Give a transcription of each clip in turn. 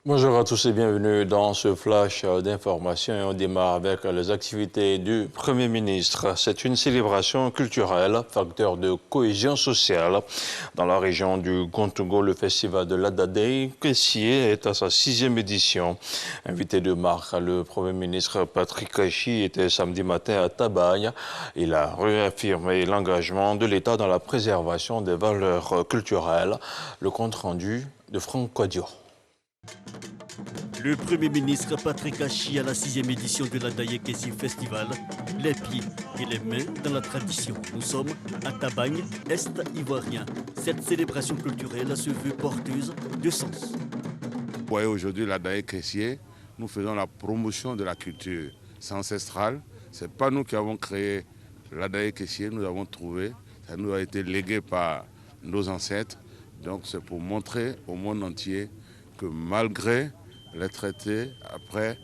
Bonjour à tous et bienvenue dans ce flash d'information et on démarre avec les activités du Premier ministre. C'est une célébration culturelle, facteur de cohésion sociale. Dans la région du Gontougo, le festival de l'Adadei Kessié est à sa 6e édition. Invité de marque, le Premier ministre Patrick Achi était samedi matin à Tabagne. Il a réaffirmé l'engagement de l'État dans la préservation des valeurs culturelles. Le compte rendu de Franck Quadio. Le Premier ministre Patrick Achi à la 6e édition de l'Adaye Kessie Festival, les pieds et les mains dans la tradition. Nous sommes à Tabagne, Est ivoirien. Cette célébration culturelle se veut porteuse de sens. Vous voyez aujourd'hui l'Adaye Kessie, nous faisons la promotion de la culture. C'est ancestral, ce n'est pas nous qui avons créé l'Adaye Kessie, nous avons trouvé, ça nous a été légué par nos ancêtres. Donc c'est pour montrer au monde entier que malgré les traités, après,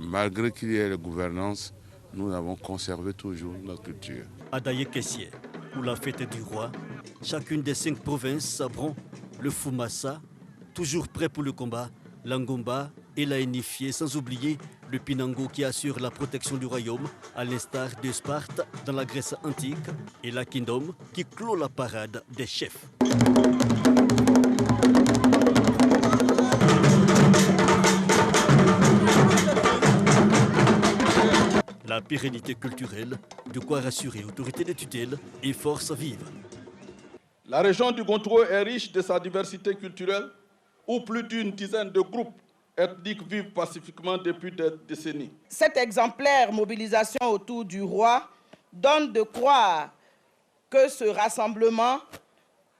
malgré qu'il y ait la gouvernance, nous avons conservé toujours notre culture. Adaye Kessie, pour la fête du roi, chacune des 5 provinces sabront le Foumassa, toujours prêt pour le combat, l'Angomba et la Enifié, sans oublier le Pinango qui assure la protection du royaume, à l'instar de Sparte dans la Grèce antique, et la Kingdom qui clôt la parade des chefs. La pérennité culturelle, de quoi rassurer autorités de tutelle et forces vives. La région du Gontougo est riche de sa diversité culturelle, où plus d'une dizaine de groupes ethniques vivent pacifiquement depuis des décennies. Cette exemplaire mobilisation autour du roi donne de croire que ce rassemblement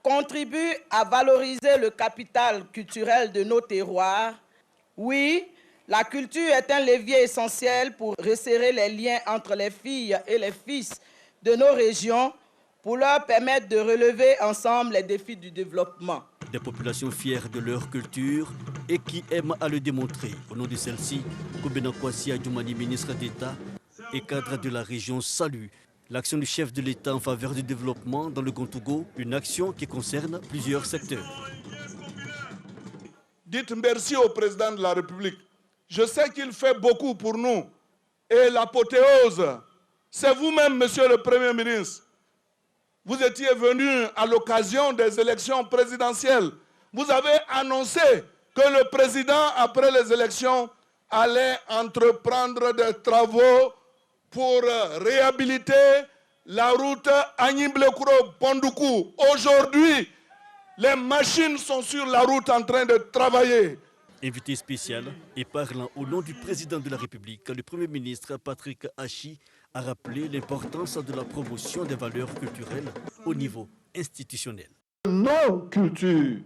contribue à valoriser le capital culturel de nos terroirs. Oui, la culture est un levier essentiel pour resserrer les liens entre les filles et les fils de nos régions, pour leur permettre de relever ensemble les défis du développement. Des populations fières de leur culture et qui aiment à le démontrer. Au nom de celle-ci, Kobena Kwasi Adjoumani, ministre d'État et cadre de la région, salue l'action du chef de l'État en faveur du développement dans le Gontougo, une action qui concerne plusieurs secteurs. Dites merci au président de la République. Je sais qu'il fait beaucoup pour nous. Et l'apothéose, c'est vous-même, monsieur le Premier ministre. Vous étiez venu à l'occasion des élections présidentielles. Vous avez annoncé que le président, après les élections, allait entreprendre des travaux pour réhabiliter la route Agniblekuro-Pondoukou. Aujourd'hui, les machines sont sur la route en train de travailler. Invité spécial et parlant au nom du président de la République, le Premier ministre Patrick Achi a rappelé l'importance de la promotion des valeurs culturelles au niveau institutionnel. Nos cultures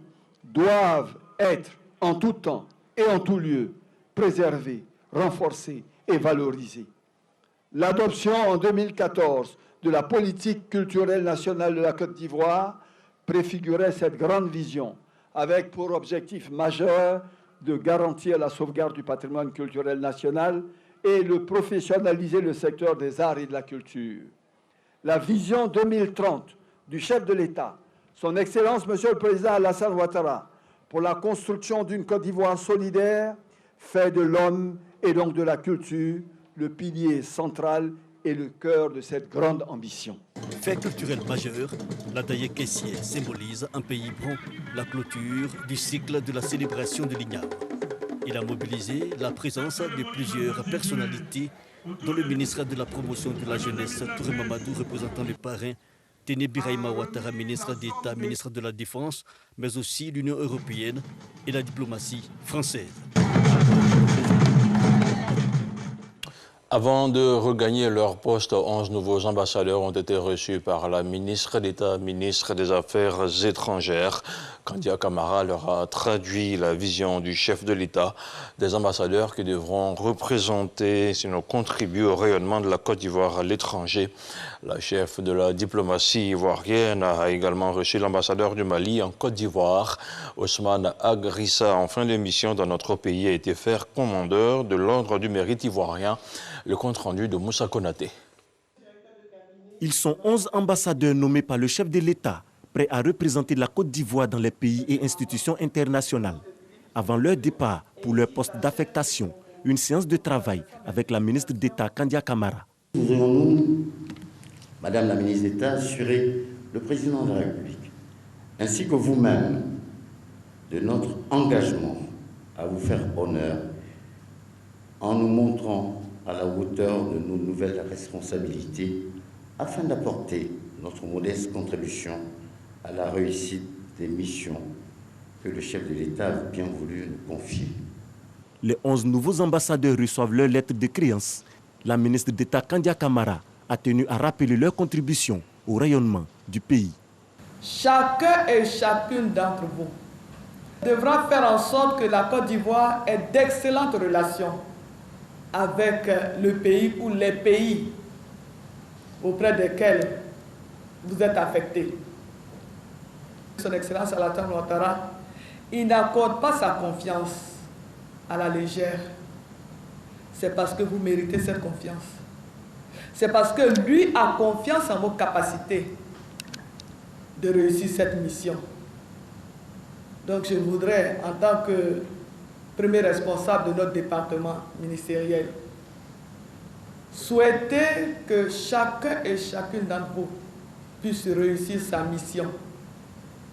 doivent être en tout temps et en tout lieu préservées, renforcées et valorisées. L'adoption en 2014 de la politique culturelle nationale de la Côte d'Ivoire préfigurait cette grande vision avec pour objectif majeur de garantir la sauvegarde du patrimoine culturel national et de professionnaliser le secteur des arts et de la culture. La vision 2030 du chef de l'État, son Excellence Monsieur le Président Alassane Ouattara, pour la construction d'une Côte d'Ivoire solidaire, fait de l'homme et donc de la culture le pilier central et le cœur de cette grande ambition. Fait culturel majeur, l'Adaye Kessie symbolise un pays bon, la clôture du cycle de la célébration de l'Igname. Il a mobilisé la présence de plusieurs personnalités, dont le ministre de la Promotion de la Jeunesse, Touré Mamadou, représentant le parrain, Téné Birahima Ouattara, ministre d'État, ministre de la Défense, mais aussi l'Union européenne et la diplomatie française. Avant de regagner leur poste, 11 nouveaux ambassadeurs ont été reçus par la ministre d'État, ministre des Affaires étrangères. Kandia Camara leur a traduit la vision du chef de l'État, des ambassadeurs qui devront représenter, sinon contribuer au rayonnement de la Côte d'Ivoire à l'étranger. La chef de la diplomatie ivoirienne a également reçu l'ambassadeur du Mali en Côte d'Ivoire. Ousmane Agrissa, en fin de mission dans notre pays, a été fait commandeur de l'Ordre du Mérite ivoirien. Le compte-rendu de Moussa Konaté. Ils sont 11 ambassadeurs nommés par le chef de l'État, prêts à représenter la Côte d'Ivoire dans les pays et institutions internationales. avant leur départ pour leur poste d'affectation, une séance de travail avec la ministre d'État Kandia Camara. Voudrions-nous, Madame la ministre d'État, assurer le président de la République, ainsi que vous-même, de notre engagement à vous faire honneur en nous montrant à la hauteur de nos nouvelles responsabilités afin d'apporter notre modeste contribution à la réussite des missions que le chef de l'État a bien voulu nous confier. Les 11 nouveaux ambassadeurs reçoivent leur lettre de créance. La ministre d'État Kandia Camara a tenu à rappeler leur contribution au rayonnement du pays. Chacun et chacune d'entre vous devra faire en sorte que la Côte d'Ivoire ait d'excellentes relations avec le pays ou les pays auprès desquels vous êtes affectés. Son Excellence Alassane Ouattara, il n'accorde pas sa confiance à la légère. C'est parce que vous méritez cette confiance. C'est parce que lui a confiance en vos capacités de réussir cette mission. Donc je voudrais, en tant que premier responsable de notre département ministériel, souhaiter que chacun et chacune d'entre vous puisse réussir sa mission.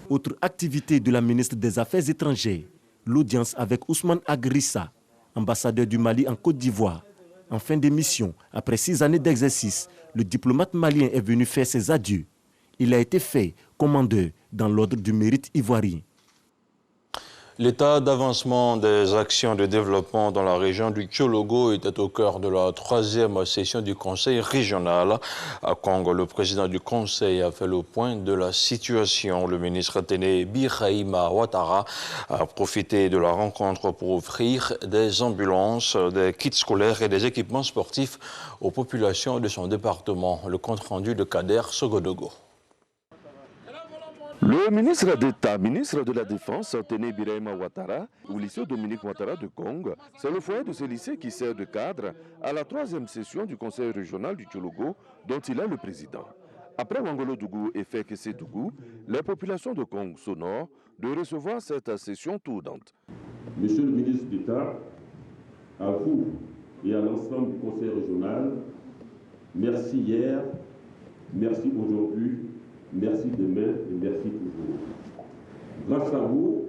Autre activité de la ministre des Affaires étrangères, l'audience avec Ousmane Agrissa, ambassadeur du Mali en Côte d'Ivoire. En fin de mission, après 6 années d'exercice, le diplomate malien est venu faire ses adieux. Il a été fait commandeur dans l'ordre du mérite ivoirien. L'état d'avancement des actions de développement dans la région du Tchologo était au cœur de la 3e session du Conseil régional. À Congo, le président du Conseil a fait le point de la situation. Le ministre Téné Birahima Ouattara a profité de la rencontre pour offrir des ambulances, des kits scolaires et des équipements sportifs aux populations de son département. Le compte-rendu de Kader Sogodogo. Le ministre d'État, ministre de la Défense, Téné Birahima Ouattara, au lycée Dominique Ouattara de Congo, c'est le foyer de ce lycée qui sert de cadre à la 3e session du Conseil régional du Tchologo, dont il est le président. Après Wangolo Dougou et Fekese Dougou, les populations de Congo s'honorent de recevoir cette session tournante. Monsieur le ministre d'État, à vous et à l'ensemble du Conseil régional, merci hier, merci aujourd'hui, merci demain et merci toujours. Grâce à vous,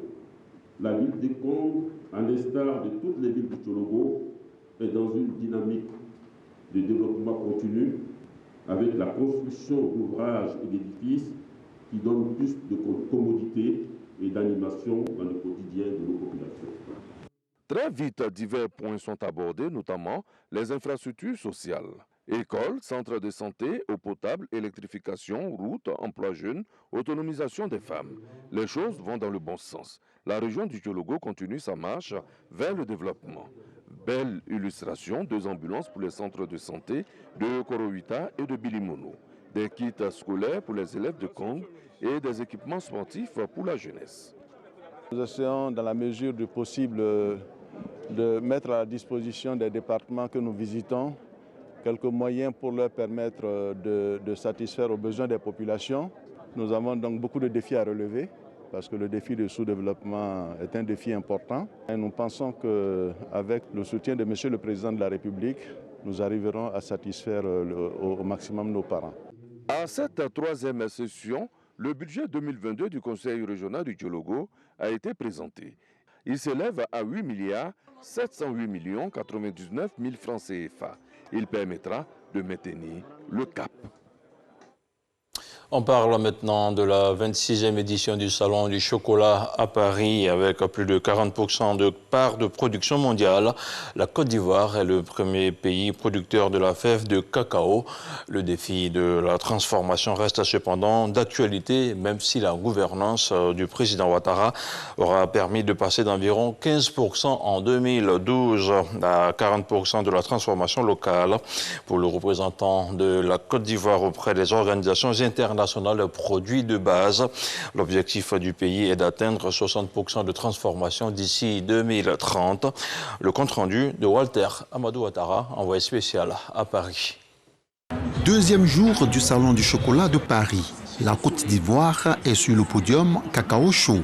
la ville de Congo, à l'instar de toutes les villes du Tchologo, est dans une dynamique de développement continu avec la construction d'ouvrages et d'édifices qui donnent plus de commodité et d'animation dans le quotidien de nos populations. Très vite, divers points sont abordés, notamment les infrastructures sociales. Écoles, centres de santé, eau potable, électrification, routes, emploi jeunes, autonomisation des femmes. Les choses vont dans le bon sens. La région du Tchologo continue sa marche vers le développement. Belle illustration, 2 ambulances pour les centres de santé de Korohuita et de Bilimono. Des kits scolaires pour les élèves de Congo et des équipements sportifs pour la jeunesse. Nous essayons dans la mesure du possible de mettre à la disposition des départements que nous visitons quelques moyens pour leur permettre de satisfaire aux besoins des populations. Nous avons donc beaucoup de défis à relever parce que le défi du sous-développement est un défi important. Et nous pensons qu'avec le soutien de Monsieur le Président de la République, nous arriverons à satisfaire au maximum nos parents. À cette 3e session, le budget 2022 du Conseil régional du Tchologo a été présenté. Il s'élève à 8 milliards 708 millions 99 000 francs CFA. Il permettra de maintenir le cap. On parle maintenant de la 26e édition du Salon du chocolat à Paris avec plus de 40% de part de production mondiale. La Côte d'Ivoire est le premier pays producteur de la fève de cacao. Le défi de la transformation reste cependant d'actualité, même si la gouvernance du président Ouattara aura permis de passer d'environ 15% en 2012 à 40% de la transformation locale. Pour le représentant de la Côte d'Ivoire auprès des organisations internationales, produits de base. L'objectif du pays est d'atteindre 60% de transformation d'ici 2030. Le compte-rendu de Walter Amadou Ouattara, envoyé spécial à Paris. 2e jour du Salon du chocolat de Paris. La Côte d'Ivoire est sur le podium cacao chaud.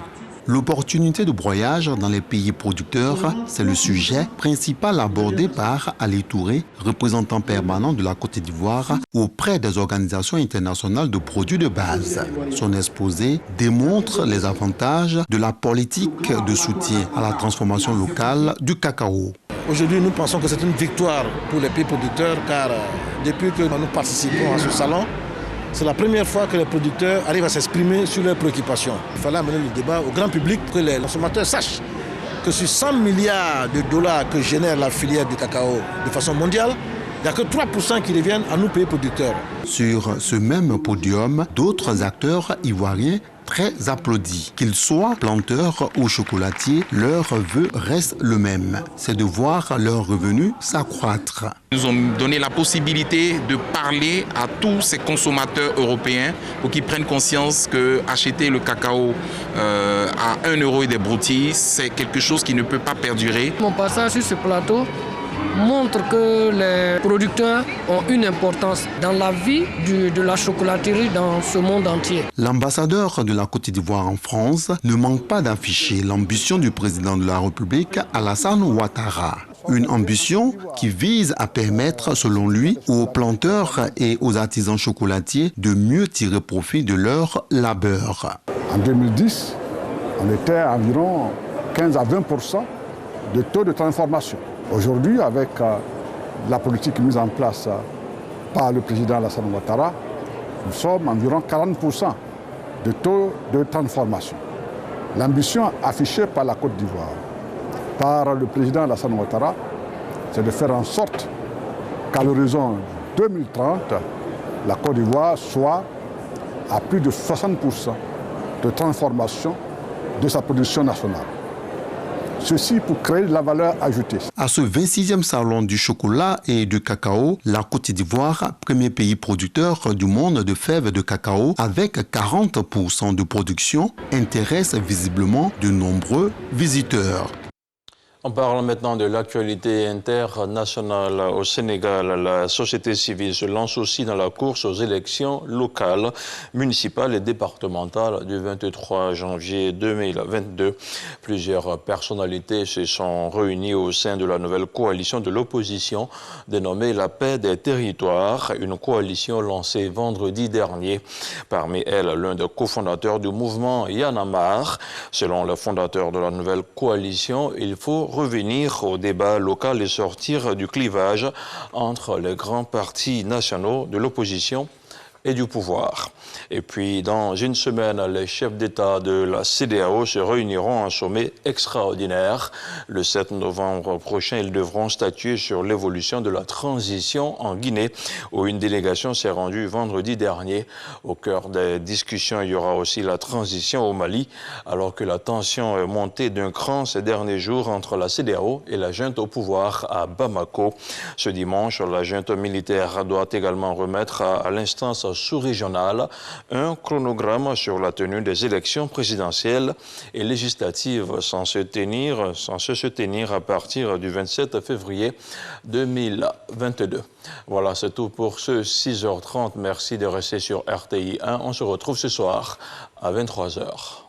L'opportunité de broyage dans les pays producteurs, c'est le sujet principal abordé par Ali Touré, représentant permanent de la Côte d'Ivoire auprès des organisations internationales de produits de base. Son exposé démontre les avantages de la politique de soutien à la transformation locale du cacao. Aujourd'hui, nous pensons que c'est une victoire pour les pays producteurs car depuis que nous participons à ce salon, c'est la première fois que les producteurs arrivent à s'exprimer sur leurs préoccupations. Il fallait amener le débat au grand public pour que les consommateurs sachent que sur 100 milliards de dollars que génère la filière du cacao de façon mondiale, il n'y a que 3% qui reviennent à nous pays producteurs. Sur ce même podium, d'autres acteurs ivoiriens très applaudis. Qu'ils soient planteurs ou chocolatiers, leur vœu reste le même. C'est de voir leurs revenus s'accroître. Ils nous ont donné la possibilité de parler à tous ces consommateurs européens pour qu'ils prennent conscience que acheter le cacao à 1 € et des broutilles, c'est quelque chose qui ne peut pas perdurer. Mon passage sur ce plateau montre que les producteurs ont une importance dans la vie de la chocolaterie dans ce monde entier. L'ambassadeur de la Côte d'Ivoire en France ne manque pas d'afficher l'ambition du président de la République, Alassane Ouattara. Une ambition qui vise à permettre, selon lui, aux planteurs et aux artisans chocolatiers de mieux tirer profit de leur labeur. En 2010, on était à environ 15 à 20% de taux de transformation. Aujourd'hui, avec la politique mise en place par le président Alassane Ouattara, nous sommes environ 40% de taux de transformation. L'ambition affichée par la Côte d'Ivoire, par le président Alassane Ouattara, c'est de faire en sorte qu'à l'horizon 2030, la Côte d'Ivoire soit à plus de 60% de transformation de sa production nationale. Ceci pour créer de la valeur ajoutée. À ce 26e salon du chocolat et du cacao, la Côte d'Ivoire, premier pays producteur du monde de fèves de cacao, avec 40% de production, intéresse visiblement de nombreux visiteurs. On parle maintenant de l'actualité internationale. Au Sénégal, la société civile se lance aussi dans la course aux élections locales, municipales et départementales du 23 janvier 2022. Plusieurs personnalités se sont réunies au sein de la nouvelle coalition de l'opposition dénommée La Paix des Territoires, une coalition lancée vendredi dernier. Parmi elles, l'un des cofondateurs du mouvement Y en a marre. Selon le fondateur de la nouvelle coalition, il faut revenir au débat local et sortir du clivage entre les grands partis nationaux de l'opposition et du pouvoir. Et puis, dans une semaine, les chefs d'État de la CEDEAO se réuniront en sommet extraordinaire. Le 7 novembre prochain, ils devront statuer sur l'évolution de la transition en Guinée, où une délégation s'est rendue vendredi dernier. Au cœur des discussions, il y aura aussi la transition au Mali, alors que la tension est montée d'un cran ces derniers jours entre la CEDEAO et la junte au pouvoir à Bamako. Ce dimanche, la junte militaire doit également remettre à l'instance sous-régionale un chronogramme sur la tenue des élections présidentielles et législatives censées se tenir à partir du 27 février 2022. Voilà, c'est tout pour ce 6h30. Merci de rester sur RTI 1. On se retrouve ce soir à 23h.